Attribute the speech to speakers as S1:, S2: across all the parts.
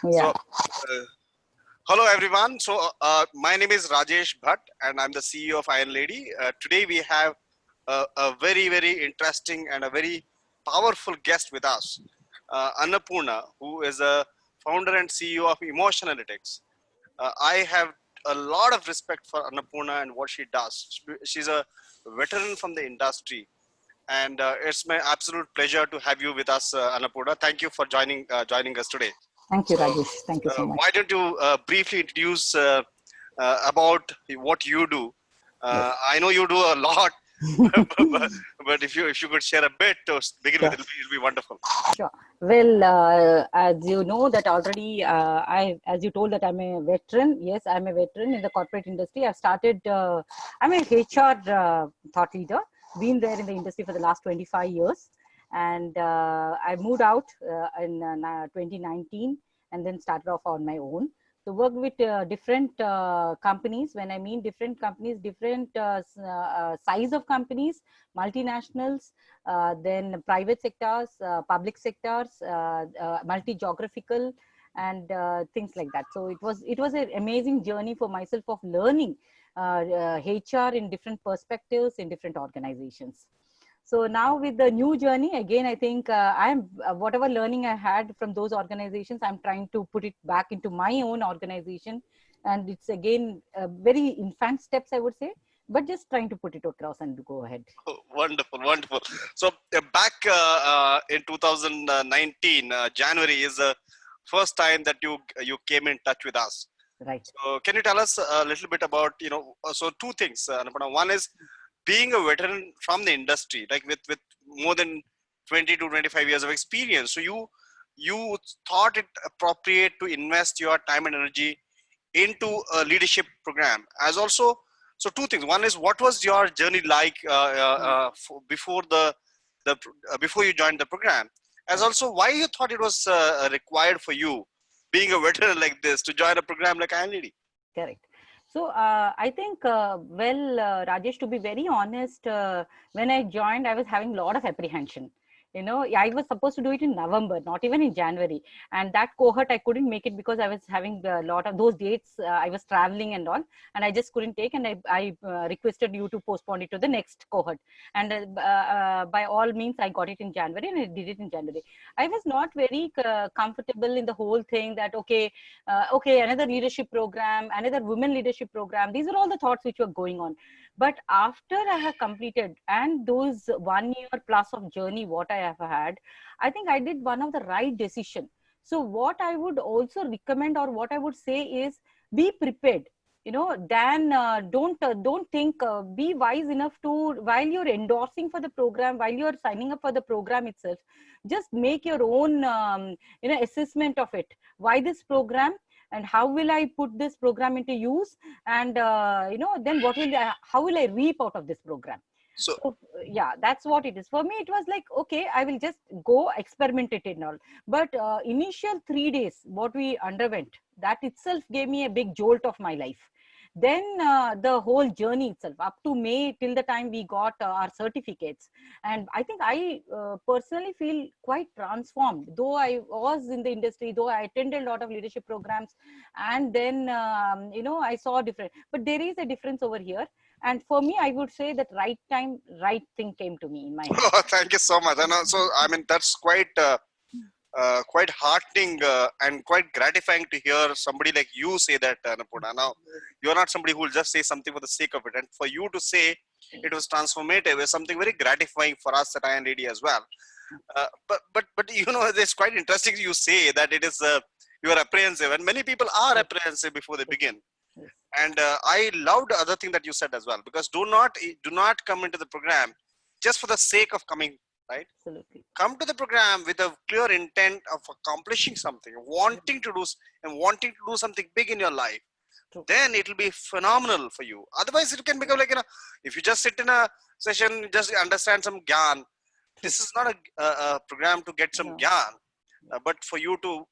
S1: So,
S2: Yeah.
S1: hello everyone. So, my name is Rajesh Bhatt, and I'm the CEO of Iron Lady. Today we have a very, very interesting and a very powerful guest with us, Annapurna, who is a founder and CEO of Emotion Analytics. I have a lot of respect for Annapurna and what she does. She's a veteran from the industry, and it's my absolute pleasure to have you with us, Annapurna. Thank you for joining us today.
S2: Thank you,
S1: So,
S2: Rajesh. Thank you so much.
S1: why don't you briefly introduce about what you do?
S2: Yes.
S1: I know you do a lot, but if you could share a bit to begin with,
S2: Sure.
S1: it'll be wonderful.
S2: Sure. Well, as you know that already, as you told that I'm a veteran. Yes, I'm a veteran in the corporate industry. I've started. I'm a HR thought leader. Been there in the industry for the last 25 years, and I moved out in 2019, and then started off on my own. So worked with different companies. When I mean different companies, different size of companies, multinationals, then private sectors, public sectors, multi-geographical, and things like that. So it was an amazing journey for myself of learning HR in different perspectives in different organizations. So now with the new journey, again, I think I'm whatever learning I had from those organizations, I'm trying to put it back into my own organization, and it's again very infant steps, I would say, but just trying to put it across and go ahead.
S1: Wonderful, wonderful. So back in 2019, January is the first time that you came in touch with us.
S2: Right.
S1: So can you tell us a little bit about so two things, Annapurna. One is being a veteran from the industry, like with more than 20 to 25 years of experience. So you thought it appropriate to invest your time and energy into a leadership program. As also, so two things. One is what was your journey like before before you joined the program. As also, why you thought it was required for you, being a veteran like this, to join a program like INLD?
S2: Correct. So I think, Rajesh, to be very honest, when I joined, I was having a lot of apprehension. You know, I was supposed to do it in November, not even in January. And that cohort, I couldn't make it because I was having a lot of those dates. I was traveling and all, and I just couldn't take. And I requested you to postpone it to the next cohort. And by all means, I got it in January, and I did it in January. I was not very comfortable in the whole thing that, okay, another leadership program, another women leadership program. These are all the thoughts which were going on. But after I have completed and those 1 year plus of journey, what I have had, I think I did one of the right decision. So what I would also recommend, or what I would say, is be prepared. You know, then don't think. Be wise enough to, while you're endorsing for the program, while you're signing up for the program itself, just make your own assessment of it. Why this program, and how will I put this program into use, and then how will I reap out of this program?
S1: So
S2: So yeah, that's what it is for me. It was like, okay, I will just go experiment it and all. But initial 3 days what we underwent, that itself gave me a big jolt of my life. Then the whole journey itself up to May, till the time we got our certificates, and I think I personally feel quite transformed. Though I was in the industry, though I attended a lot of leadership programs, and then I saw different, but there is a difference over here. And for me, I would say that right time, right thing came to me in my hand.
S1: thank you so much. And so I mean that's quite heartening and quite gratifying to hear somebody like you say that, Annapurna. Now, you're not somebody who will just say something for the sake of it. And for you to say it was transformative is something very gratifying for us at INDD as well. But it's quite interesting you say that it is you are apprehensive, and many people are apprehensive before they begin.
S2: Yes.
S1: And I loved the other thing that you said as well, because do not come into the program just for the sake of coming, right?
S2: Absolutely.
S1: Come to the program with a clear intent of accomplishing something, wanting to do something big in your life.
S2: True.
S1: Then it will be phenomenal for you. Otherwise, it can become like, if you just sit in a session, just understand some gyan. This is not a program to get some
S2: No.
S1: gyan, but for you to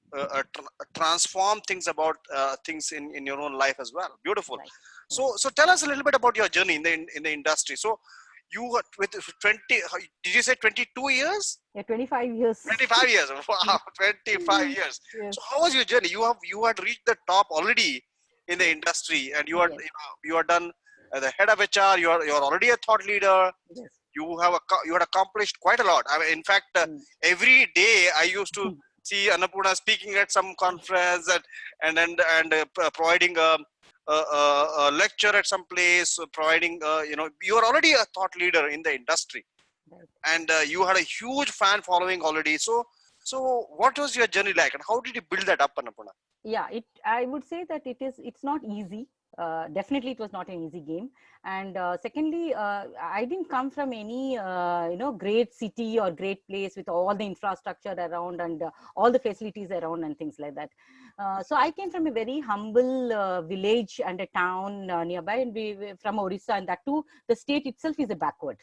S1: transform things about things in your own life as well. Beautiful.
S2: Right.
S1: So tell us a little bit about your journey in the industry. So you were with 20, did you say 22 years?
S2: Yeah, 25 years.
S1: 25 years. Wow, 25 years.
S2: Yes.
S1: So how was your journey? You had reached the top already in the industry, and
S2: Yes.
S1: you are done as the head of HR. You're already a thought leader.
S2: Yes.
S1: You had accomplished quite a lot. I mean, in fact, every day I used to
S2: Mm.
S1: see Annapurna speaking at some conference and providing a lecture at some place, providing you are already a thought leader in the industry,
S2: Right.
S1: and you had a huge fan following already. So what was your journey like, and how did you build that up, Annapurna?
S2: Yeah, I would say that it's not easy. Definitely it was not an easy game. And secondly, I didn't come from any great city or great place with all the infrastructure around and all the facilities around and things like that. So I came from a very humble village and a town nearby, and we from Orissa, and that too the state itself is a backward.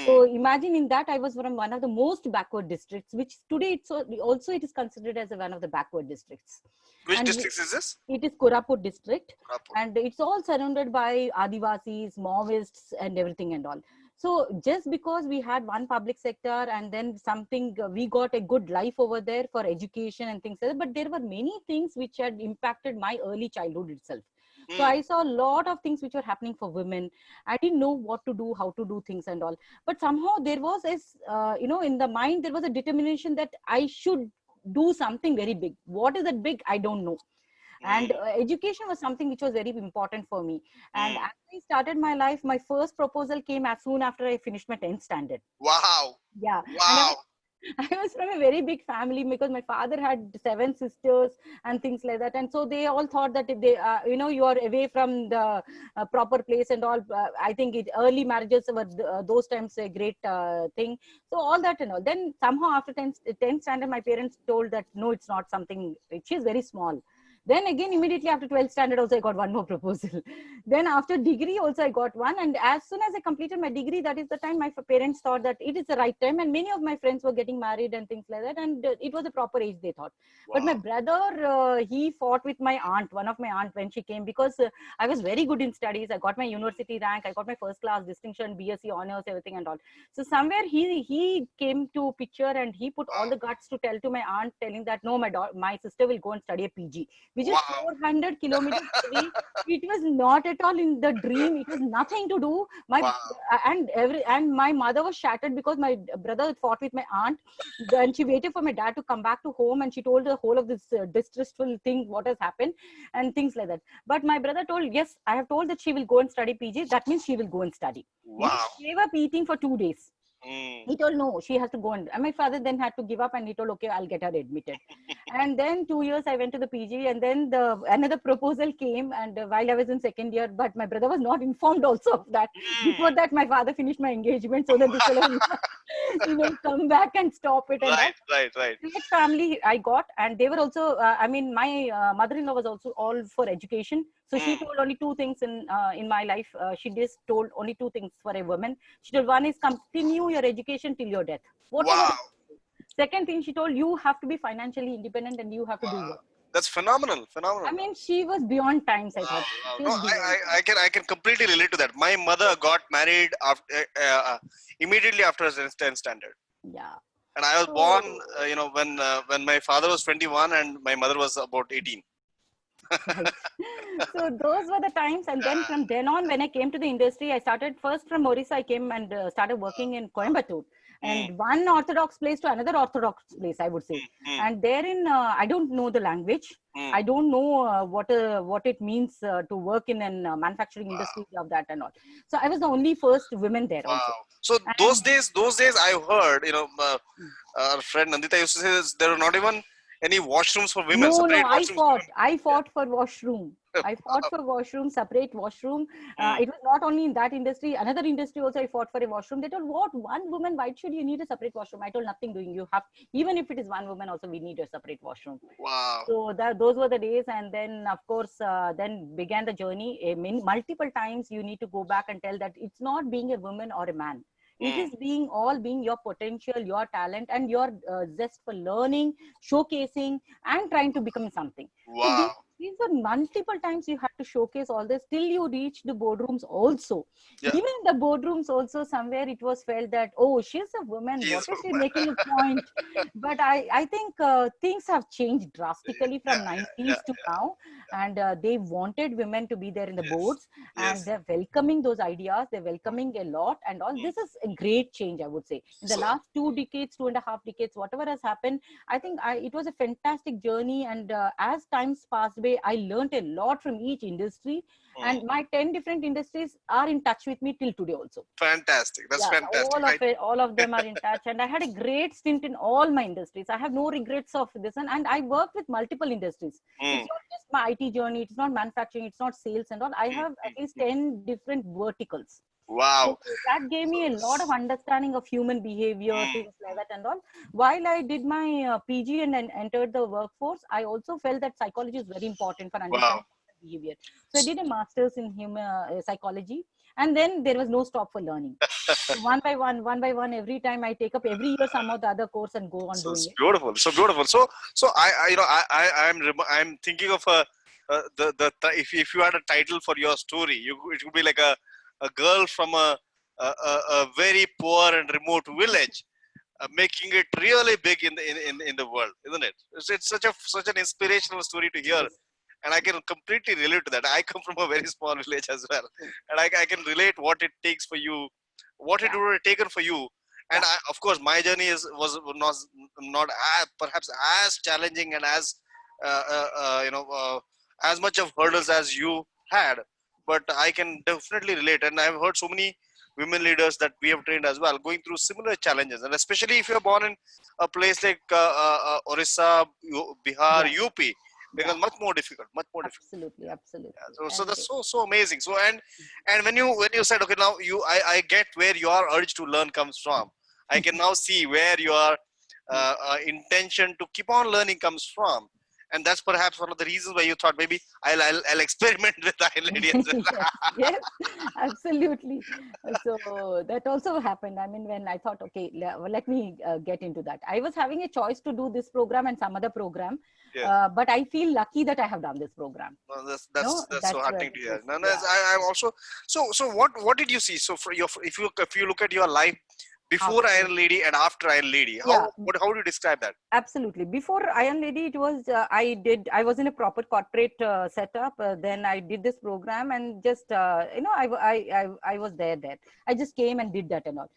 S2: So imagine in that I was from one of the most backward districts, which today it's also it is considered as one of the backward districts.
S1: Which
S2: And
S1: districts is this?
S2: it is Koraput district,
S1: Koraput.
S2: and it's all surrounded by Adivasis, Maoists, and everything and all. So just because we had one public sector and then something, we got a good life over there for education and things like that, but there were many things which had impacted my early childhood itself. So I saw a lot of things which were happening for women. I didn't know what to do, how to do things and all. But somehow there was in the mind, there was a determination that I should do something very big. What is that big? I don't know. And education was something which was very important for me. And as I started my life, my first proposal came as soon after I finished my 10th standard.
S1: Wow.
S2: Yeah.
S1: Wow.
S2: I was from a very big family because my father had 7 sisters and things like that. And so they all thought that if they, you are away from the proper place and all. I think early marriages were those times a great thing. So all that and all. Then somehow after 10th standard, my parents told that, no, it's not something, she's very small. Then again, immediately after 12th standard also, I got one more proposal. Then after degree also, I got one. And as soon as I completed my degree, that is the time my parents thought that it is the right time. And many of my friends were getting married and things like that. And it was a proper age, they thought.
S1: Wow.
S2: But my brother, he fought with my aunt, one of my aunt, when she came, because I was very good in studies. I got my university rank. I got my first class distinction, BSc honors, everything and all. So somewhere he came to picture and he put all the guts to tell to my aunt, telling that, no, my sister will go and study a PG. Which is 400 kilometers away. It was not at all in the dream. It was nothing to do. And my mother was shattered because my brother fought with my aunt. Then she waited for my dad to come back to home, and she told the whole of this distressful thing, what has happened, and things like that. But my brother told, yes, I have told that she will go and study PG. That means she will go and study.
S1: Wow.
S2: We gave up eating for 2 days. He told, no, she has to go. And my father then had to give up, and he told, okay, I'll get her admitted. And then 2 years I went to the PG, and then another proposal came, and while I was in second year, but my brother was not informed also of that. Before that, my father finished my engagement so that this will come back and stop it. And
S1: Right.
S2: That family I got, and they were also, my mother-in-law was also all for education. So she told only 2 things in my life. She just told only 2 things for a woman. She told, one is continue your education till your death. Whatever. Second thing, she told, you have to be financially independent and you have to do work.
S1: That's phenomenal.
S2: I mean, she was beyond times, I thought.
S1: No, I can completely relate to that. My mother got married after immediately after 10th standard.
S2: Yeah.
S1: And I was born, when my father was 21 and my mother was about 18.
S2: Right. So those were the times, and then from then on, when I came to the industry, I started first from Orissa. I came and started working in Coimbatore, and one orthodox place to another orthodox place, I would say. And therein, I don't know the language. I don't know what it means to work in a manufacturing industry of that and all. So I was the only first woman there also.
S1: So those days I heard, our friend Nandita used to say there were not even any washrooms for women.
S2: No, I fought for washroom. I fought for washroom, separate washroom. It was not only in that industry, another industry also I fought for a washroom. They told, what, one woman, why should you need a separate washroom? I told, nothing doing. You have, even if it is one woman also, we need a separate washroom.
S1: Wow.
S2: So those were the days. And then, of course, then began the journey. Multiple times you need to go back and tell that it's not being a woman or a man. It is being your potential, your talent, and your zest for learning, showcasing, and trying to become something.
S1: Wow.
S2: these were multiple times you had to showcase all this till you reach the boardrooms also.
S1: Yeah.
S2: Even in the boardrooms also, somewhere it was felt that, oh, she's a woman. What
S1: She's
S2: is she making a point? But I think things have changed drastically from
S1: yeah, yeah,
S2: 90s to now. And they wanted women to be there in the
S1: yes,
S2: boards, and
S1: yes.
S2: they're welcoming those ideas. They're welcoming a lot. And all
S1: Mm.
S2: this is a great change, I would say. In the
S1: So
S2: last 2 decades, 2.5 decades, whatever has happened, I think it was a fantastic journey. And as times passed by, I learned a lot from each industry.
S1: mm,
S2: And my 10 different industries are in touch with me till today also.
S1: fantastic. That's
S2: Yeah,
S1: fantastic.
S2: all of them are in touch. And I had a great stint in all my industries. I have no regrets of this. And I worked with multiple industries.
S1: Mm,
S2: It's not just my IT journey. It's not manufacturing. It's not sales and all. I
S1: mm,
S2: have at
S1: mm.
S2: least 10 different verticals. So
S1: Wow.
S2: that gave me a lot of understanding of human behavior,
S1: Mm,
S2: things like that and all. While I did my PG and then entered the workforce, I also felt that psychology is very important for
S1: wow.
S2: understanding human behavior. So I did a master's in human psychology, and then there was no stop for learning. So one by one, every time I take up every year some of the other course and go on
S1: So
S2: doing
S1: it's
S2: it.
S1: beautiful. So beautiful. So I you know, I'm thinking of a if you had a title for your story, it would be like a girl from a very poor and remote village, making it really big in the world, isn't it? It's such an inspirational story to hear,
S2: Yes.
S1: and I can completely relate to that. I come from a very small village as well, and I can relate what it takes for you, what it
S2: Yeah.
S1: would have taken for you. And
S2: Yeah.
S1: of course, my journey was not as, perhaps as challenging and as as much of hurdles as you had, but I can definitely relate. And I've heard so many women leaders that we have trained as well going through similar challenges, and especially if you're born in a place like Orissa, Bihar,
S2: Yeah.
S1: UP,
S2: Yeah.
S1: becomes much more difficult, much more difficult.
S2: Absolutely.
S1: Yeah,
S2: Absolutely.
S1: so
S2: And
S1: that's so amazing. So and when you said, okay, now I get where your urge to learn comes from. I can now see where your
S2: yes.
S1: intention to keep on learning comes from, and that's perhaps one of the reasons why you thought maybe I'll experiment with Iron Lady as well.
S2: Yes, yes, absolutely. So that also happened. I mean, when I thought, okay, let me get into that. I was having a choice to do this program and some other program,
S1: Yeah.
S2: but I feel lucky that I have done this program.
S1: No,
S2: No,
S1: that's so
S2: that's where
S1: heartening to
S2: it
S1: hear.
S2: is.
S1: No, no,
S2: Yeah.
S1: I'm also so what did you see? So for your if you look at your life before
S2: After,
S1: Iron Lady and after Iron Lady,
S2: yeah,
S1: how do you describe that?
S2: absolutely. Before Iron Lady, it was I was in a proper corporate setup. Then I did this program and just I was there. I just came and did that and all.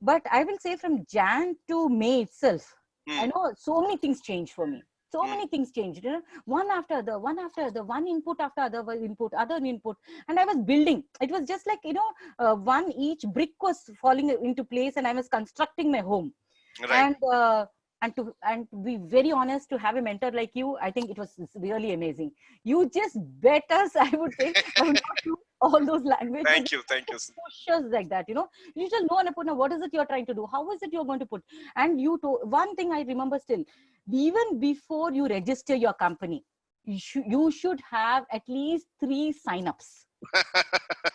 S2: But I will say from Jan to May itself, I
S1: Hmm.
S2: know so many things changed for me. So
S1: Hmm.
S2: many things changed, one after the one input after other input, and I was building. It was just like one each brick was falling into place, and I was constructing my home.
S1: Right.
S2: And to be very honest, to have a mentor like you, I think it was really amazing. You just bet us, I would say. I would not do all those languages.
S1: Thank you. Thank you.
S2: Push us like that, you just know, Annapurna, what is it you're trying to do, how is it you're going to put. And one thing I remember still, even before you register your company, you should have at least 3 signups.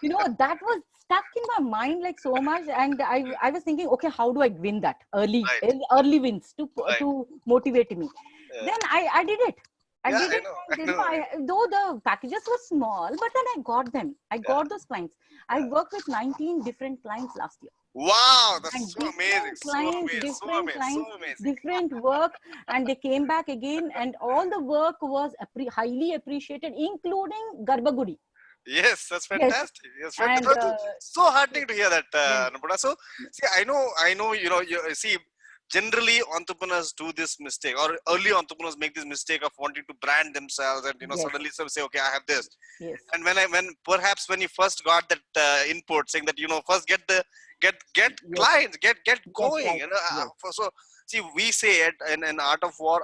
S2: That was stuck in my mind like so much. And I was thinking, okay, how do I win that
S1: Right.
S2: early wins
S1: Right.
S2: to motivate me.
S1: Yeah.
S2: Then I did it. I
S1: Yeah.
S2: did
S1: I
S2: it.
S1: know.
S2: And
S1: I know.
S2: though the packages were small, but then I got them. I
S1: Yeah.
S2: got those clients. I
S1: Yeah.
S2: worked with 19 different clients last year.
S1: Wow.
S2: And
S1: That's so amazing.
S2: different
S1: So
S2: clients,
S1: amazing.
S2: different work. And they came back again, and all the work was highly appreciated, including Garbagudi.
S1: Yes, that's
S2: Yes.
S1: fantastic. Yes,
S2: And
S1: fantastic. So heartening to hear that,
S2: yes.
S1: Annapurna. So, see, I know, see, generally entrepreneurs do this mistake, or early entrepreneurs make this mistake of wanting to brand themselves, and
S2: Yes.
S1: suddenly some say, okay, I have this.
S2: Yes.
S1: And when you first got that input saying that first get
S2: Yes.
S1: clients, get going,
S2: Right. Yes.
S1: so see, we say it in Art of War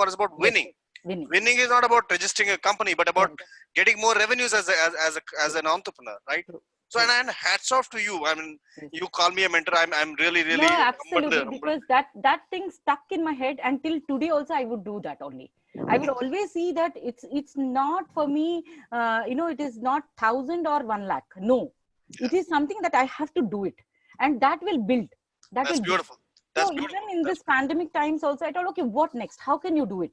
S1: is about
S2: Yes.
S1: winning.
S2: Winning.
S1: Winning is not about registering a company, but about
S2: Right.
S1: getting more revenues as an entrepreneur, right?
S2: True.
S1: So and hats off to you. I mean,
S2: Yes.
S1: you call me a mentor. I'm really
S2: No, absolutely,
S1: humbled.
S2: because that thing stuck in my head until today. Also, I would do that only. I would always see that it's not for me. It is not 1,000 or 1 lakh. No, it is something that I have to do it, and that will build. That
S1: That's
S2: will build.
S1: beautiful.
S2: So
S1: That's
S2: even
S1: beautiful.
S2: in this pandemic times, also, I thought, okay, what next? How can you do it?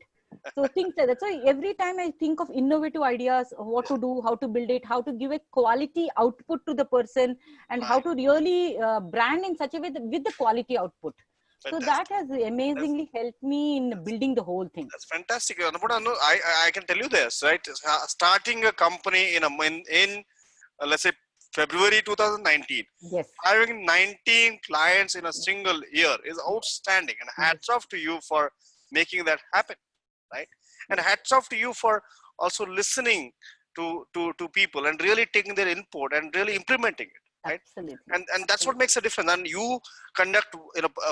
S2: So things like that. So every time I think of innovative ideas, what to do, how to build it, how to give a quality output to the person, and how
S1: Right.
S2: to really brand in such a way that with the quality output. So that
S1: Fantastic.
S2: has
S1: That's,
S2: amazingly helped me in building the whole thing.
S1: that's fantastic. Annapurna, no, I can tell you this, right? Starting a company in let's say February 2019,
S2: Yes.
S1: having 19 clients in a single year is outstanding, and
S2: Yes.
S1: hats off to you for making that happen, right? And
S2: Yes.
S1: hats off to you for also listening to people and really taking their input and really implementing it, right?
S2: Absolutely.
S1: And that's what
S2: Absolutely.
S1: makes a difference. And you conduct,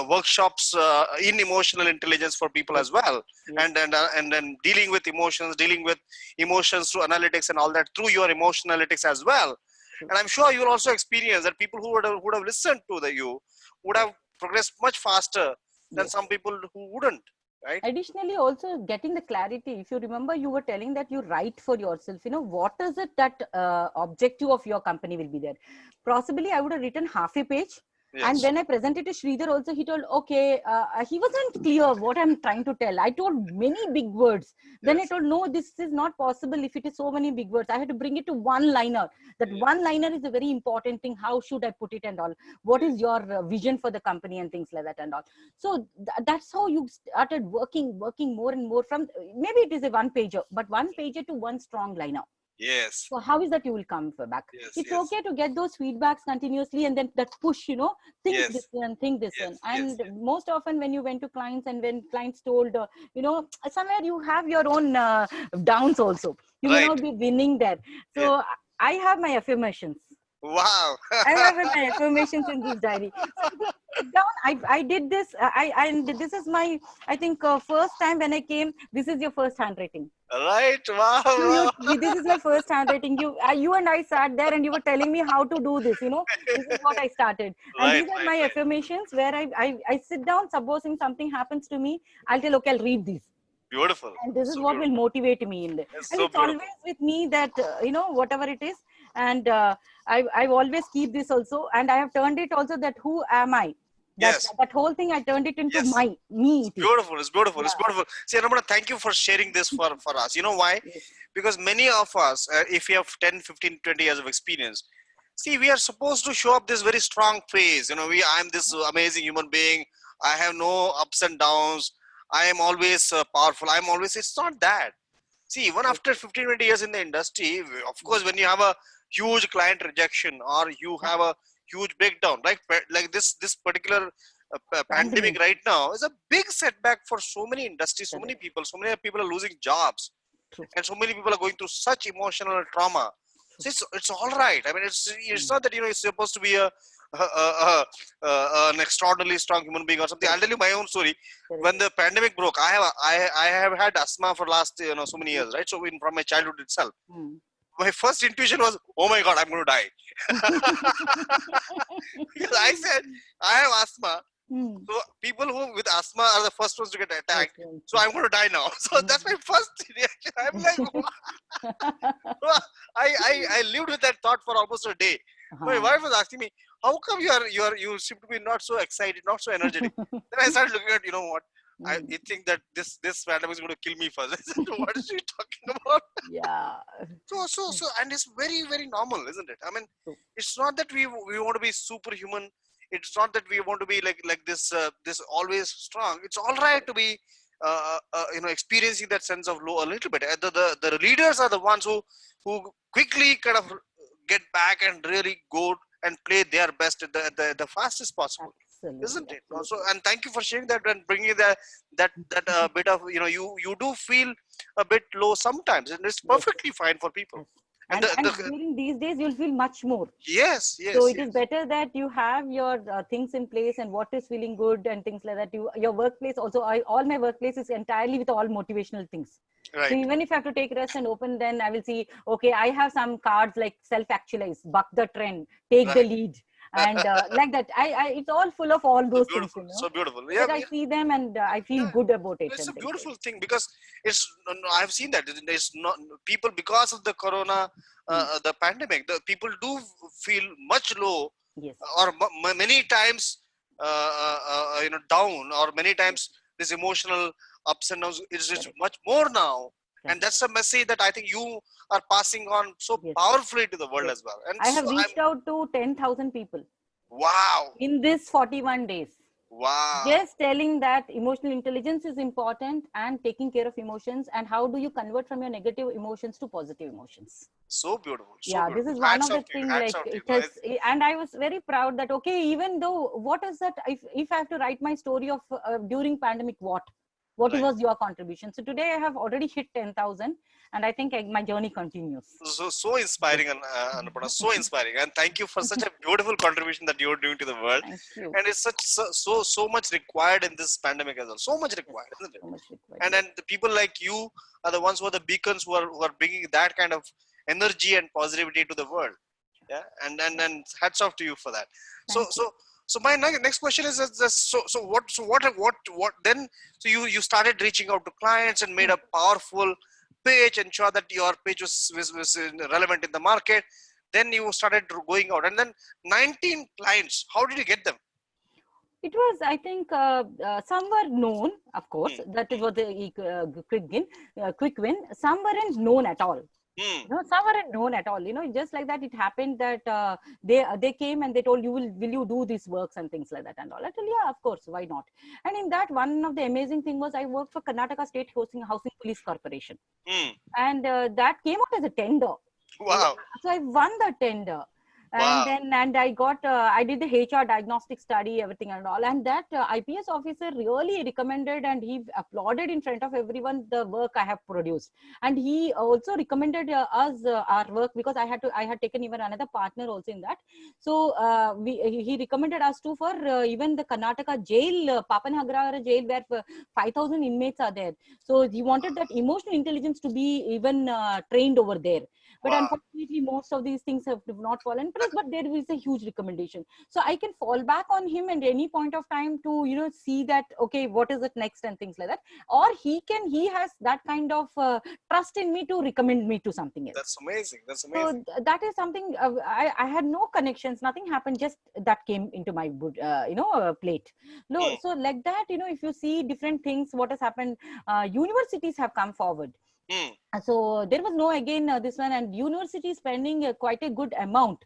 S1: workshops in emotional intelligence for people
S2: Yes.
S1: as well,
S2: Yes.
S1: and then dealing with emotions through analytics and all that through your emotional analytics as well.
S2: True.
S1: And I'm sure you'll also experience that people who would have listened to you would
S2: Yes.
S1: have progressed much faster than
S2: Yes.
S1: some people who wouldn't, right?
S2: Additionally, also getting the clarity. If you remember, you were telling that you write for yourself. What is it that objective of your company will be there? Possibly, I would have written half a page. And
S1: Yes.
S2: when I presented to Sridhar also, he told, okay, he wasn't clear what I'm trying to tell. I told many big words. Then I
S1: Yes.
S2: told, no, this is not possible if it is so many big words. I had to bring it to one liner. That
S1: Yes.
S2: one liner is a very important thing. How should I put it and all? What
S1: Yes.
S2: is your vision for the company and things like that and all? So that's how you started working more and more from, maybe it is a one pager, but one pager to one strong liner.
S1: Yes.
S2: So how is that you will come back?
S1: Yes.
S2: It's
S1: Yes.
S2: okay to get those feedbacks continuously, and then that push, think
S1: Yes.
S2: this one, think this
S1: Yes.
S2: one.
S1: Yes.
S2: And most often when you went to clients and when clients told, somewhere you have your own downs also. You may
S1: Right.
S2: not be winning there.
S1: Yes.
S2: So I have my affirmations.
S1: Wow.
S2: I have my affirmations in this diary. So I just sit down. I did this. And this is my, I think, first time when I came. This is your first handwriting.
S1: Right. Wow. Wow.
S2: This is my first handwriting. You and I sat there and you were telling me how to do this. This is what I started. And
S1: Right.
S2: these are
S1: Right.
S2: my
S1: Right.
S2: affirmations where I sit down. Supposing something happens to me, I'll tell, okay, I'll read these.
S1: Beautiful.
S2: And this is
S1: So
S2: what will
S1: beautiful.
S2: motivate me in there.
S1: It's
S2: And
S1: so
S2: it's always
S1: beautiful.
S2: with me that, whatever it is. And I've always keep this also. And I have turned it also that who am I? That,
S1: Yes.
S2: that whole thing, I turned it into
S1: Yes.
S2: me
S1: It's
S2: it is.
S1: beautiful. It's beautiful. It's
S2: Yeah.
S1: beautiful. See, Anamana, thank you for sharing this for us. You know why?
S2: Yes.
S1: Because many of us, if you have 10, 15, 20 years of experience, see, we are supposed to show up this very strong phase. I'm this amazing human being. I have no ups and downs. I am always powerful. It's not that. See, even
S2: Yes.
S1: after 15, 20 years in the industry, of course, when you have a huge client rejection or you have a huge breakdown, like this particular pandemic
S2: Pandemic.
S1: right now is a big setback for so many industries,
S2: Correct.
S1: so many people are losing jobs,
S2: True.
S1: and so many people are going through such emotional trauma. So it's all right. I mean, it's not that it's supposed to be an extraordinarily strong human being or something. I'll tell you my own story.
S2: Correct.
S1: When the pandemic broke, I have had asthma for last so many years, right? So from my childhood itself,
S2: Hmm.
S1: my first intuition was, oh my god, I'm going to die. Because I said I have asthma.
S2: Hmm.
S1: So people who with asthma are the first ones to get attacked.
S2: Excellent.
S1: So I'm going to die now. So
S2: Hmm.
S1: that's my first reaction. I'm like, I lived with that thought for almost a day. My wife was asking me, "How come you seem to be not so excited, not so energetic?" Then I started looking at, what I
S2: Hmm.
S1: you think that this pandemic is going to kill me first. I said, "What is she talking about?"
S2: Yeah.
S1: So, and it's very, very normal, isn't it? I mean,
S2: True.
S1: it's not that we want to be superhuman. It's not that we want to be like this always strong. It's all right to be experiencing that sense of low a little bit. The leaders are the ones who quickly kind of get back and really go and play their best at the fastest possible,
S2: Absolutely.
S1: isn't it? Also,
S2: Absolutely.
S1: and thank you for sharing that and bringing that bit of, you do feel a bit low sometimes, and it's
S2: Yes.
S1: perfectly fine for people.
S2: Yes.
S1: And
S2: And
S1: the
S2: during these days, you'll feel much more.
S1: yes,
S2: So
S1: yes,
S2: it is
S1: yes,
S2: better that you have your things in place and what is feeling good and things like that. Your workplace also. All my workplace is entirely with all motivational things. So
S1: right.
S2: even if I have to take rest and open, then I will see, okay, I have some cards like self-actualize, buck the trend, take the
S1: Right.
S2: lead, and like that. It's all full of all
S1: So
S2: those things,
S1: beautiful, so beautiful.
S2: so
S1: Yeah,
S2: that I
S1: yeah,
S2: see them and I feel
S1: yeah.
S2: good about it
S1: It's a
S2: and things like
S1: beautiful
S2: that.
S1: thing because it's no, I've seen that there's not people because of the corona,
S2: Hmm.
S1: the pandemic. The people do feel much low,
S2: Yes.
S1: or many times down, or many times this emotional ups and downs. It's just much more now. And that's a message that I think you are passing on so
S2: Yes.
S1: powerfully to the world
S2: Yes.
S1: as well. And
S2: I have
S1: so
S2: reached out to 10,000 people
S1: wow.
S2: in this 41 days.
S1: Wow.
S2: Just telling that emotional intelligence is important and taking care of emotions, and how do you convert from your negative emotions to positive emotions.
S1: So beautiful. So
S2: Yeah,
S1: beautiful.
S2: this is one
S1: Hats
S2: of the
S1: off to you.
S2: things,
S1: Hats
S2: like
S1: off to you.
S2: it has, and I was very proud that, okay, even though, what is that, if I have to write my story of during pandemic, what
S1: Right.
S2: was your contribution? So today I have already hit 10,000, and I think my journey continues.
S1: So inspiring, Annapurna, so inspiring. And thank you for such a beautiful contribution that you're doing to the world.
S2: Thank you.
S1: And it's so much required in this pandemic as well. So much required, isn't it?
S2: So much required.
S1: And then the people like you are the ones who are the beacons, who are bringing that kind of energy and positivity to the world. Yeah. And hats off to you for that. So my next question is what then? So you started reaching out to clients and made a powerful page, ensure that your page was relevant in the market. Then you started going out, and then 19 clients. How did you get them?
S2: It was, I think, some were known, of course. That was the quick win. Some weren't known at all. No, some weren't known at all. Just like that, it happened that they came and they told you, will you do these works and things like that and all. I told, yeah, of course, why not? And in that, one of the amazing thing was I worked for Karnataka State Housing Police Corporation, and that came out as a tender.
S1: Wow!
S2: So I won the tender. And I got, I did the HR diagnostic study, everything and all. And that IPS officer really recommended, and he applauded in front of everyone the work I have produced. And he also recommended us our work, because I had taken even another partner also in that. So he recommended us to for even the Karnataka jail, Papanhagra jail, where 5,000 inmates are there. So he wanted that emotional intelligence to be even trained over there. But unfortunately, most of these things have not fallen place, but there is a huge recommendation. So I can fall back on him at any point of time to, see that, okay, what is it next and things like that. Or he has that kind of trust in me to recommend me to something else.
S1: That's amazing. That's amazing.
S2: So that is something, I had no connections, nothing happened, just that came into my, plate. No, so like that, if you see different things, what has happened, universities have come forward. So there was no, again, this one, and university spending quite a good amount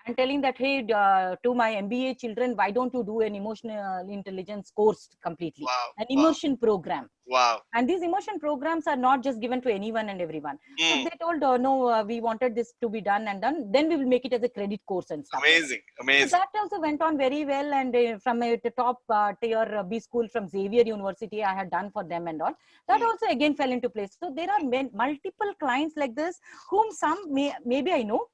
S2: and telling that, hey, to my MBA children, why don't you do an emotional intelligence course completely, an immersion program.
S1: Wow.
S2: And these immersion programs are not just given to anyone and everyone. So they told, no, we wanted this to be done and done. Then we will make it as a credit course and stuff.
S1: Amazing. Amazing.
S2: So that also went on very well. And from a top tier B school from Xavier University, I had done for them and all. That also again fell into place. So there are multiple clients like this, whom some maybe I know,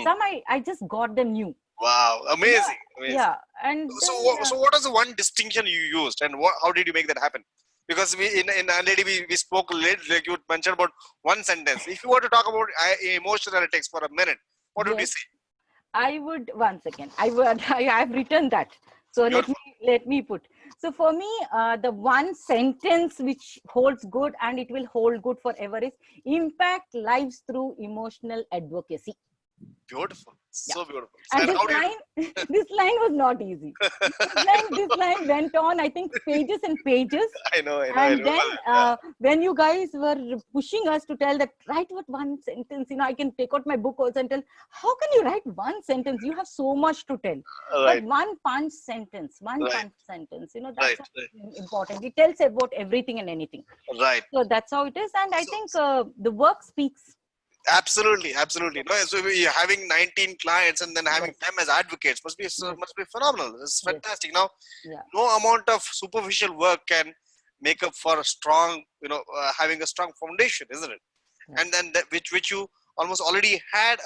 S2: some I just got them new.
S1: Wow, amazing. Amazing.
S2: Yeah. And
S1: so what was the one distinction you used, and how did you make that happen? Because we in Unready we spoke late, like you mentioned about one sentence. If you were to talk about emotional analytics for a minute, what would you say?
S2: I would, once again, I've written that. So let me put. So for me, the one sentence which holds good and it will hold good forever is: impact lives through emotional advocacy.
S1: Beautiful. So beautiful.
S2: And this line was not easy. This line went on, I think, pages and pages.
S1: I know.
S2: And then when you guys were pushing us to tell that, write what one sentence, I can take out my book also and tell, how can you write one sentence? You have so much to tell. But one punch sentence, that's important. It tells about everything and anything.
S1: Right.
S2: So that's how it is. And I think the work speaks.
S1: Absolutely. No, so having 19 clients and then having them as advocates must be phenomenal. It's fantastic. Now, no amount of superficial work can make up for a strong, having a strong foundation, isn't it? And then which you almost already had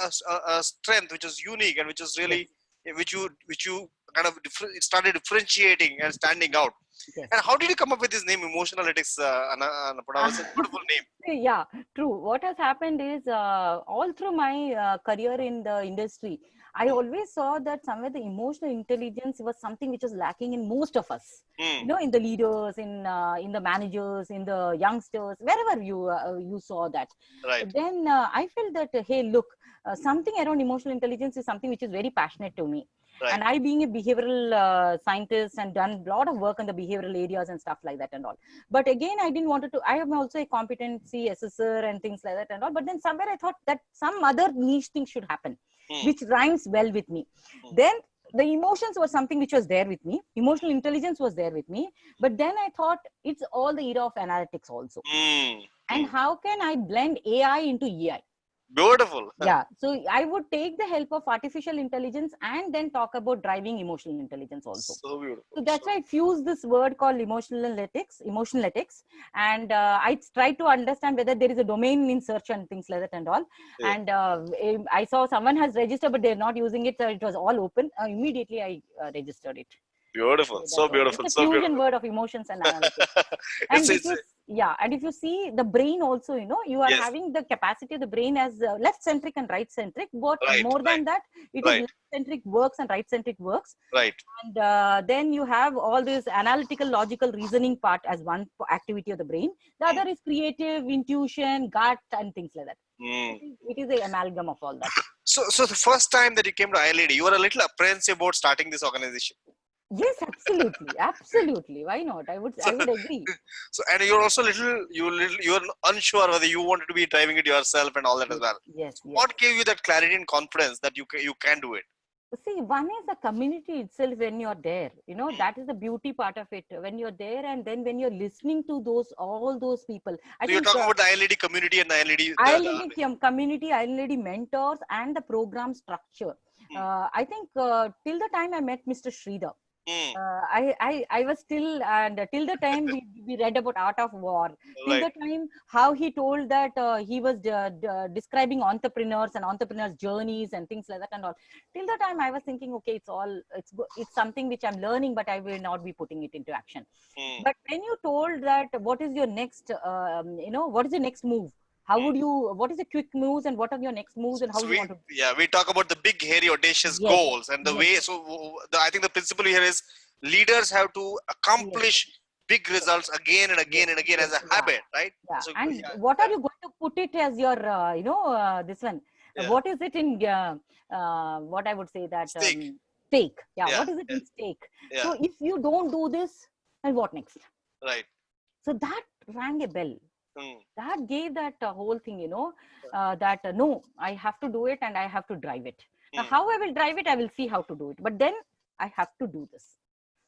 S1: a strength which is unique and which is really which you kind of started differentiating and standing out. Yes. And how did you come up with this name, Emotional Analytics? It's a beautiful name.
S2: Yeah, true. What has happened is all through my career in the industry, I always saw that somewhere the emotional intelligence was something which was lacking in most of us. In the leaders, in the managers, in the youngsters, wherever you saw that.
S1: Right.
S2: Then I felt that, hey, look, something around emotional intelligence is something which is very passionate to me.
S1: Right.
S2: And I, being a behavioral scientist and done a lot of work on the behavioral areas and stuff like that and all, but again I didn't want to, I am also a competency assessor and things like that and all, but then somewhere I thought that some other niche thing should happen which rhymes well with me. Then the emotions were something which was there with me, emotional intelligence was there with me, but then I thought it's all the era of analytics also. And how can I blend AI into EI?
S1: Beautiful.
S2: Yeah, so I would take the help of artificial intelligence and then talk about driving emotional intelligence also.
S1: So beautiful.
S2: So that's why I fused this word called emotional ethics, and I tried to understand whether there is a domain in search and things like that and all.
S1: Yeah.
S2: And I saw someone has registered, but they're not using it. So it was all open. Immediately I registered it.
S1: Beautiful. So beautiful.
S2: It's a
S1: So
S2: fusion
S1: beautiful.
S2: word of emotions and analytics. And and if you see the brain also, you know, you are
S1: Yes.
S2: having the capacity of the brain as left centric and right centric, but
S1: Right,
S2: more than that, it is
S1: right.
S2: left centric works and right centric works.
S1: Right.
S2: And then you have all this analytical, logical reasoning part as one activity of the brain. The other is creative, intuition, gut, and things like that. It is an amalgam of all that.
S1: So the first time that you came to ILAD, you were a little apprehensive about starting this organization.
S2: Yes, absolutely, absolutely. Why not? I would agree.
S1: So, and you're also you're unsure whether you wanted to be driving it yourself and all that as well.
S2: Yes.
S1: What gave you that clarity and confidence that you can do it?
S2: See, one is the community itself. When you're there, you know, that is the beauty part of it. When you're there, and then when you're listening to all those people.
S1: So you're talking about the ILAD community and the
S2: ILAD community, ILAD mentors, and the program structure. I think till the time I met Mr. Sridhar, I was still, and till the time we read about Art of War, till the time how he told that he was describing entrepreneurs and entrepreneurs' journeys and things like that and all. Till the time I was thinking, okay, it's something which I'm learning, but I will not be putting it into action. But when you told that, what is your next, what is your next move? How would you, what is the quick moves and what are your next moves and how you want to?
S1: Yeah, we talk about the big, hairy, audacious goals and the way. So I think the principle here is leaders have to accomplish big results again and again and again as a habit, right?
S2: Yeah. So, and what are you going to put it as your, this one? What is it in, what I would say that? Stake. Yeah. What is it in stake? Yeah. So if you don't do this, then what next?
S1: Right.
S2: So that rang a bell. That gave that whole thing, that no, I have to do it and I have to drive it. Now, how I will drive it, I will see how to do it. But then I have to do this.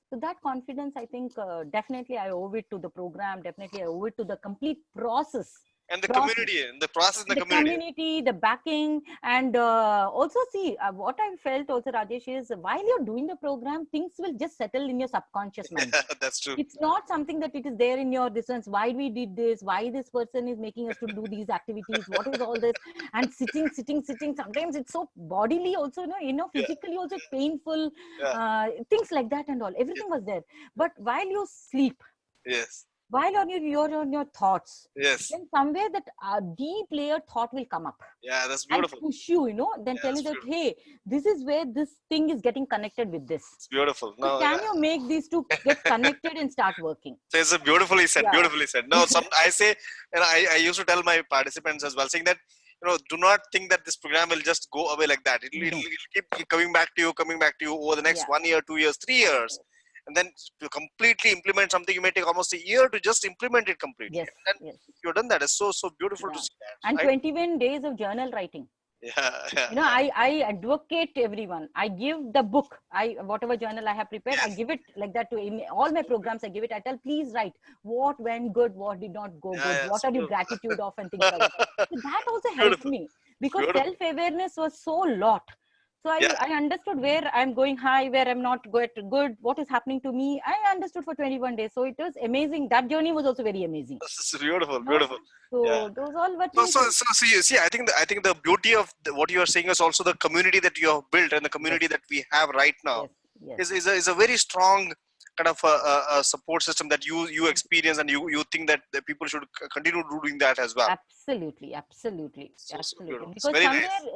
S2: So that confidence, I think, definitely I owe it to the program. Definitely I owe it to the complete process.
S1: And the community, the process in the
S2: community, the backing, and also see what I felt also, Rajesh, is while you're doing the program, things will just settle in your subconscious mind.
S1: That's true.
S2: It's not something that it is there in your distance. Why we did this? Why this person is making us to do these activities? What is all this? And sitting. Sometimes it's so bodily also, physically also it's painful. Things like that and all. Everything was there. But while you sleep.
S1: Yes.
S2: While you're on your thoughts,
S1: yes,
S2: then somewhere that deep layer thought will come up.
S1: Yeah, that's beautiful.
S2: And push you, then tell you that, hey, this is where this thing is getting connected with this.
S1: It's beautiful.
S2: So can you make these two get connected and start working?
S1: So it's beautifully said. Yeah. Beautifully said. No, I say, and I used to tell my participants as well, saying that, do not think that this program will just go away like that. It'll keep coming back to you over the next 1 year, 2 years, 3 years. And then to completely implement something, you may take almost a year to just implement it completely.
S2: Yes,
S1: and you've done that. It's so beautiful to see that.
S2: And 21 days of journal writing.
S1: Yeah.
S2: I advocate everyone. I give the book. Whatever journal I have prepared, I give it like that to in all my programs. I give it. I tell, please write what went good, what did not go good, what are you gratitude of, and things like that. So that also helped me because self-awareness was so lot. So I understood where I'm going high, where I'm not good, what is happening to me. I understood for 21 days. So it was amazing. That journey was also very amazing.
S1: This is beautiful.
S2: So those all what
S1: so you see, I think the beauty of what you are saying is also the community that you have built and the community that we have right now is a very strong kind of a support system that you experience, and you think that the people should continue doing that as well.
S2: Absolutely.
S1: Because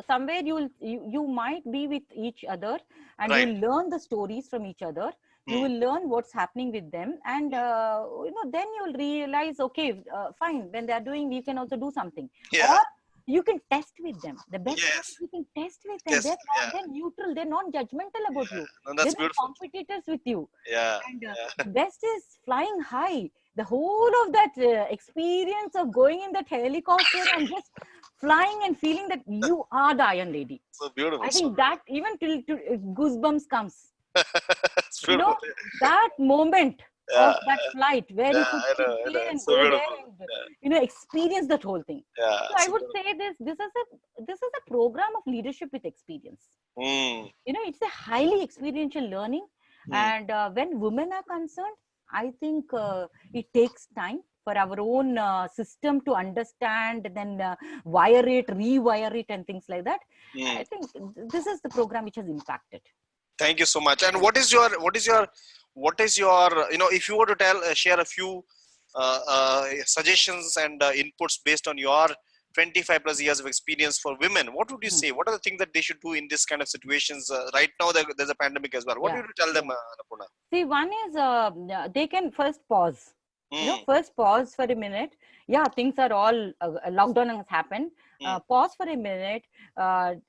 S2: somewhere you might be with each other and you'll learn the stories from each other. You will learn what's happening with them, and then you'll realize, okay, fine, when they're doing, we can also do something. Or You can test with them. The best part
S1: Yes.
S2: is you can test with them.
S1: Yes.
S2: They're neutral. They're non-judgmental about you.
S1: No,
S2: They're
S1: that's
S2: not
S1: beautiful.
S2: competitors with you.
S1: Yeah.
S2: And
S1: Yeah.
S2: the best is flying high. The whole of that experience of going in that helicopter and just flying and feeling that you are the Iron Lady.
S1: So beautiful.
S2: I
S1: So
S2: think that even till goosebumps comes.
S1: it's
S2: You know,
S1: beautiful.
S2: that moment
S1: Yeah.
S2: of that flight where
S1: Yeah.
S2: you could
S1: I
S2: sit
S1: know. I know.
S2: there and
S1: It's so
S2: go there
S1: beautiful.
S2: and
S1: Yeah.
S2: experience that whole thing.
S1: Yeah.
S2: So I
S1: So
S2: would
S1: beautiful.
S2: say this is a program of leadership with experience.
S1: Mm.
S2: It's a highly experiential learning.
S1: Mm.
S2: And when women are concerned, I think it takes time for our own system to understand, then wire it, rewire it, and things like that.
S1: Mm.
S2: I think this is the program which has impacted.
S1: Thank you so much. And what is your if you were to share a few suggestions and inputs based on your 25 plus years of experience for women, what would you say? What are the things that they should do in this kind of situations? Right now, there's a pandemic as well. What
S2: Yeah,
S1: would you tell them,
S2: yeah.
S1: Annapurna?
S2: See, one is they can first pause.
S1: Mm.
S2: First pause for a minute. Yeah, things are all lockdown has happened. Pause for a minute.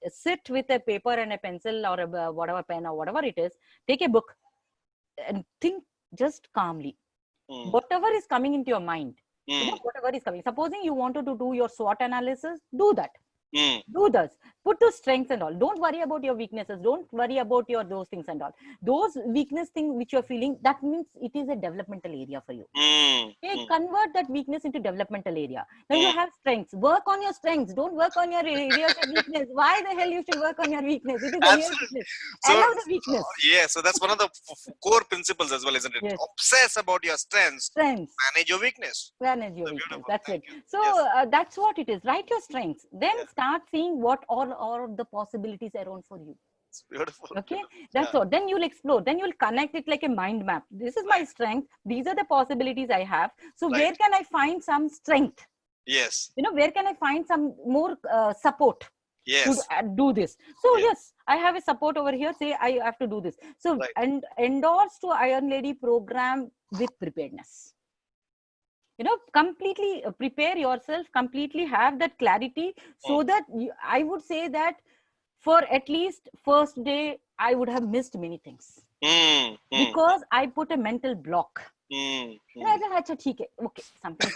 S2: Sit with a paper and a pencil or a whatever pen or whatever it is. Take a book and think just calmly.
S1: Mm.
S2: Whatever is coming into your mind,
S1: Mm.
S2: whatever is coming. Supposing you wanted to do your SWOT analysis, do that.
S1: Mm.
S2: Do this. Put those strengths and all. Don't worry about your weaknesses. Don't worry about those things and all. Those weakness thing which you're feeling, that means it is a developmental area for you.
S1: Mm.
S2: Okay,
S1: Mm.
S2: convert that weakness into developmental area. Now you have strengths. Work on your strengths. Don't work on your areas of weakness. Why the hell you should work on your weakness? It is a real
S1: Absolutely.
S2: weakness.
S1: So,
S2: Allow the weakness.
S1: yeah, so that's one of the core principles as well, isn't it?
S2: Yes.
S1: Obsess about your strengths,
S2: Strengths.
S1: manage your weakness.
S2: Manage your weakness.
S1: Beautiful.
S2: That's
S1: Thank
S2: it.
S1: you.
S2: So
S1: Yes.
S2: that's what it is. Write your strengths. Then
S1: Yeah.
S2: start seeing what all the possibilities around for you.
S1: It's beautiful.
S2: Okay,
S1: Beautiful.
S2: that's what. Then you'll explore. Then you'll connect it like a mind map. This is my strength. These are the possibilities I have. So
S1: Right.
S2: where can I find some strength?
S1: Yes.
S2: Where can I find some more support
S1: Yes.
S2: to do this? So
S1: Yeah.
S2: yes, I have a support over here. Say I have to do this. So
S1: Right.
S2: and endorse to Iron Lady program with preparedness. Completely prepare yourself. Completely have that clarity, so that I would say that for at least first day, I would have missed many things
S1: Mm. Mm.
S2: because I put a mental block.
S1: Mm.
S2: Okay, something.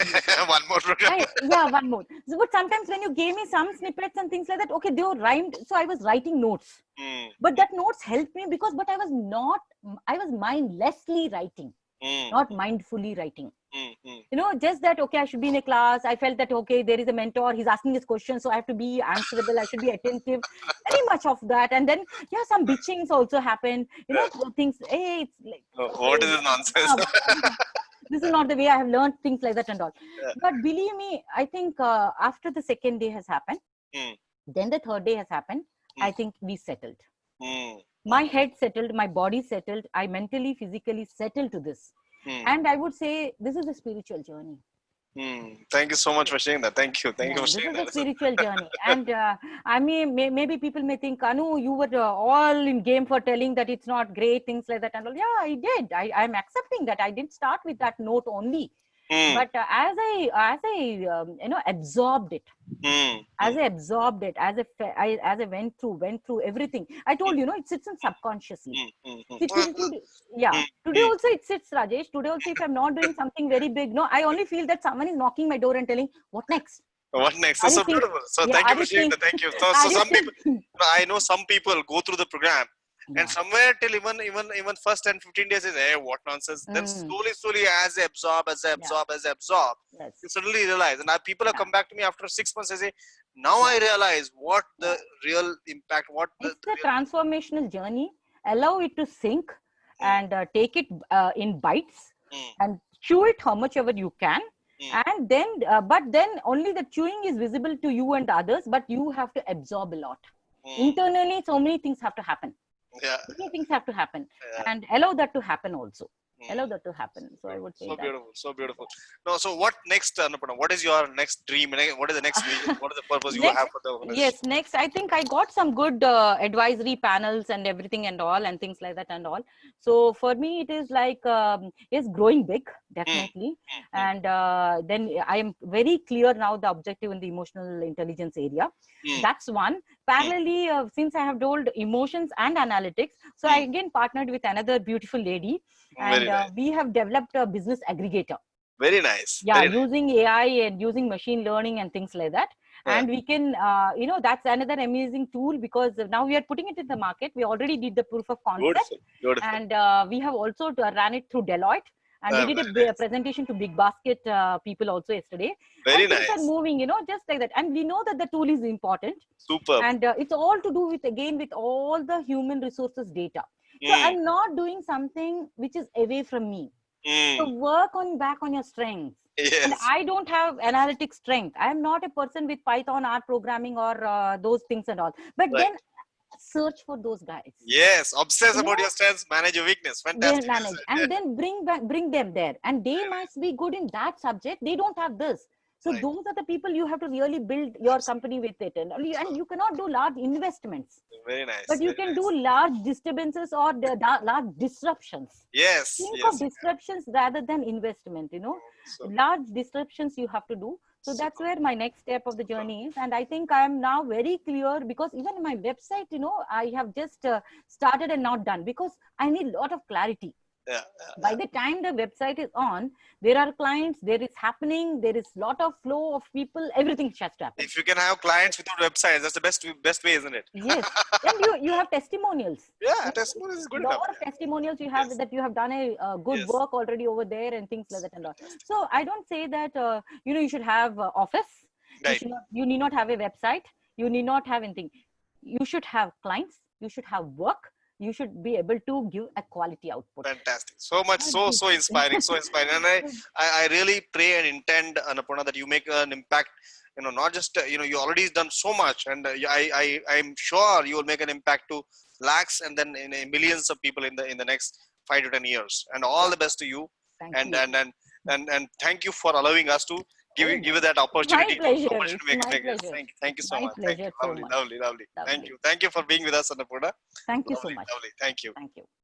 S1: One more program.
S2: Yeah, one more. So, but sometimes when you gave me some snippets and things like that, okay, they were rhymed. So I was writing notes.
S1: Mm.
S2: But that notes helped me but I was mindlessly writing,
S1: Mm.
S2: not mindfully writing.
S1: Mm. Mm.
S2: Just that, okay, I should be in a class. I felt that, okay, there is a mentor. He's asking this question. So I have to be answerable. I should be attentive. Very much of that. And then, yeah, some bitchings also happen. Things, hey, it's like,
S1: What is this nonsense?
S2: this is not the way I have learned things like that and all.
S1: Yeah.
S2: But believe me, I think after the second day has happened, then the third day has happened, I think we settled. My head settled, my body settled. I mentally, physically settled to this. And I would say this is a spiritual journey.
S1: Thank you so much for sharing that. Thank you. Thank you for
S2: This
S1: sharing
S2: is a
S1: that.
S2: spiritual journey. And I mean, maybe people may think, Anu, you were all in game for telling that it's not great, things like that. And all. Yeah, I did. I'm accepting that. I didn't start with that note only. But as I absorbed it, as I absorbed it, as I went through everything, I told it sits in subconsciously. Today also it sits, Rajesh. Today also, if I'm not doing something very big, no, I only feel that someone is knocking my door and telling, what next?
S1: What next?
S2: Are
S1: So
S2: you think-
S1: beautiful. So
S2: Yeah,
S1: thank you
S2: are
S1: for
S2: you
S1: sharing
S2: think-
S1: that. Thank you. So
S2: are you
S1: some people,
S2: think-
S1: I know some people go through the program
S2: Yeah.
S1: and somewhere till even first 10, 15 days is, hey, what nonsense. Then slowly as they absorb,
S2: Yes.
S1: you suddenly realize. And people have come back to me after 6 months and say, now I realize what the real impact,
S2: It's a transformational journey. Allow it to sink and take it in bites and chew it how much ever you can. And then, but then only the chewing is visible to you and others, but you have to absorb a lot. Internally, so many things have to happen.
S1: Yeah.
S2: Many things have to happen.
S1: Yeah.
S2: And allow that to happen also. Allow that to happen. So I would say
S1: So
S2: that.
S1: beautiful, so beautiful. No, so what next, Annapurna? What is your next dream? What is the next vision? What is the purpose you
S2: Next,
S1: have for the organization?
S2: yes, next, I think I got some good advisory panels and everything and all, and things like that and all. So for me, it is like, yes, growing big,
S1: Hmm,
S2: definitely.
S1: hmm,
S2: And then I am very clear now the objective in the emotional intelligence area.
S1: hmm,
S2: That's one.
S1: hmm,
S2: Parallelly, since I have told emotions and analytics, so I
S1: hmm.
S2: again partnered with another beautiful lady,
S1: Very
S2: and
S1: nice.
S2: we have developed a business aggregator.
S1: Very nice.
S2: Yeah,
S1: Very nice.
S2: using AI and using machine learning and things like that.
S1: Yeah.
S2: And we can, that's another amazing tool, because now we are putting it in the market. We already did the proof of concept,
S1: Beautiful. Beautiful.
S2: and we have also ran it through Deloitte, and we did
S1: Very
S2: a
S1: nice.
S2: presentation to Big Basket people also yesterday.
S1: Very
S2: And things are
S1: nice.
S2: moving, just like that. And we know that the tool is important,
S1: Superb.
S2: and it's all to do with, again, with all the human resources data. So
S1: Mm,
S2: I'm not doing something which is away from me. So
S1: mm.
S2: work on back on your strengths. And
S1: Yes.
S2: I don't have analytic strength. I am not a person with Python, R programming, or those things and all. But
S1: Right.
S2: then search for those guys.
S1: Yes. Obsess
S2: You
S1: about
S2: know,
S1: your strengths, manage your weakness.
S2: they
S1: Fantastic.
S2: manage, and then bring them there. And they
S1: Very
S2: must be good in that subject. They don't have this. So
S1: nice. Right.
S2: those are the people you have to really build your
S1: Absolutely.
S2: company with it. And
S1: So,
S2: you cannot do large investments,
S1: very nice.
S2: but you
S1: Very
S2: can do
S1: nice.
S2: large disturbances or the large disruptions.
S1: Yes.
S2: Think of
S1: Yes.
S2: disruptions rather than investment.
S1: So,
S2: Large disruptions you have to do. So that's
S1: super.
S2: where my next step of the
S1: Super.
S2: journey is. And I think I am now very clear, because even my website, I have just started and not done, because I need a lot of clarity.
S1: Yeah.
S2: By the time the website is on, there are clients, there is happening, there is lot of flow of people, everything has to happen.
S1: If you can have clients without websites, that's the best way, isn't it?
S2: Yes. And you have testimonials.
S1: Yeah. Testimonial is good enough.
S2: Lot of testimonials you have,
S1: Yes.
S2: that you have done a good
S1: Yes.
S2: work already over there, and things like that and all.
S1: Fantastic.
S2: So I don't say that you should have office.
S1: Right.
S2: You need not have a website. You need not have anything. You should have clients. You should have work. You should be able to give a quality output.
S1: Fantastic. So much, so inspiring, so inspiring. And I really pray and intend, Annapurna, that you make an impact. Not just you already done so much, and I'm sure you will make an impact to lakhs and then millions of people in the next 5 to 10 years. And all the best to you.
S2: Thank
S1: And
S2: you.
S1: and thank you for allowing us to give
S2: Oh,
S1: you that opportunity.
S2: my pleasure.
S1: To
S2: It's
S1: make
S2: my
S1: it.
S2: pleasure.
S1: Thank you so
S2: My
S1: much. Thank you.
S2: pleasure so
S1: Lovely,
S2: much.
S1: lovely, lovely.
S2: Lovely.
S1: Thank you for being with us, Annapurna.
S2: Thank you so
S1: Lovely,
S2: much.
S1: lovely. Thank you.
S2: Thank you.